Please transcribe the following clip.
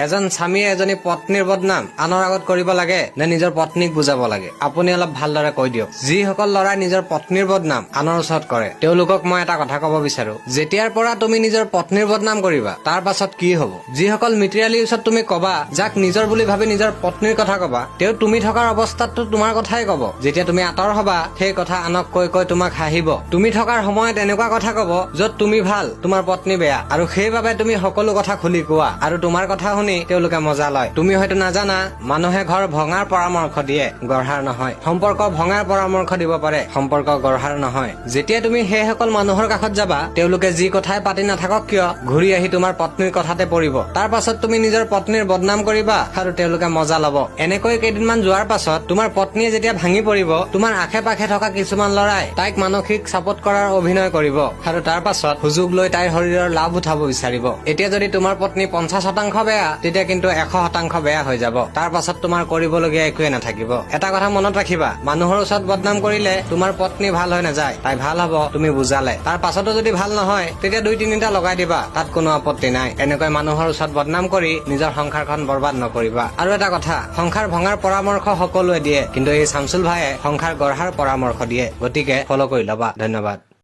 এজন স্বামীয়ে এজনী পত্নীৰ বদনাম আনৰ আগত কৰিব লাগে নে নিজৰ পত্নীক বুজাব লাগে? আপুনি অলপ ভালদৰে কৈ দিয়ক। যিসকল ল'ৰাই নিজৰ পত্নীৰ বদনাম আনৰ ওচৰত কৰে তেওঁলোকক মই এটা কথা ক'ব বিচাৰো, যেতিয়াৰ পৰা তুমি নিজৰ পত্নীৰ বদনাম কৰিবা তাৰ পাছত কি হ'ব? যিসকল মিতিৰালিৰ ওচৰত তুমি কবা, যাক নিজৰ বুলি ভাবি নিজৰ পত্নীৰ কথা কবা, তেওঁ তুমি থকাৰ অৱস্থাততো তোমাৰ কথাই কব। যেতিয়া তুমি আঁতৰ হবা সেই কথা আনক কৈ কৈ তোমাক হাঁহিব। তুমি থকাৰ সময়ত এনেকুৱা কথা কব য'ত তুমি ভাল, তোমাৰ পত্নী বেয়া, আৰু সেইবাবে তুমি সকলো কথা খুলি কোৱা আৰু তোমাৰ কথা শুনি তেওঁলোকে মজা লয়। তুমি হয়তো নাজানা, মানুহে ঘৰ ভঙাৰ পৰামৰ্শ দিয়ে, গঢ়াৰ নহয়। সম্পৰ্ক ভঙাৰ পৰামৰ্শ দিব পাৰে, সম্পৰ্ক গঢ়াৰ নহয়। যেতিয়া তুমি সেইসকল মানুহৰ কাষত যাবা, তেওঁলোকে যি কথাই পাতি নাথাকক কিয় ঘূৰি আহি তোমাৰ পত্নীৰ কথাতে পৰিব। তাৰ পাছত তুমি নিজৰ পত্নীৰ বদনাম কৰিবা আৰু তেওঁলোকে মজা লব। এনেকৈ কেইদিনমান যোৱাৰ পাছত তোমাৰ পত্নীয়ে যেতিয়া ভাঙি পৰিব, তোমাৰ আশে পাশে থকা কিছুমান ল'ৰাই তাইক মানসিক চাপোৰ্ট কৰাৰ অভিনয় কৰিব আৰু তাৰ পাছত সুযোগ লৈ তাইৰ শৰীৰৰ লাভ উঠাব বিচাৰিব। এতিয়া যদি তোমাৰ পত্নী 50% বেয়া, তেতিয়া কিন্তু 100% বেয়া হৈ যাব। তাৰ পাছত তোমাৰ কৰিবলগীয়া একোৱে নাথাকিব। এটা কথা মনত ৰাখিবা, মানুহৰ ওচৰত বদনাম কৰিলে তোমাৰ পত্নী ভাল হৈ নাযায়, তাই ভাল হব তুমি বুজালে। তাৰ পাছতো যদি ভাল নহয়, তেতিয়া 2-3টা লগাই দিবা, তাত কোনো আপত্তি নাই। এনেকৈ মানুহৰ ওচৰত বদনাম কৰি নিজৰ সংসাৰখন বৰবাদ নকৰিবা। আৰু এটা কথা, সংসাৰ ভঙাৰ পৰামৰ্শ সকলোৱে দিয়ে, কিন্তু এই শামছুল ভাইয়ে সংসাৰ গঢ়াৰ পৰামৰ্শ দিয়ে। গতিকে ফল' কৰি ল'বা। ধন্যবাদ।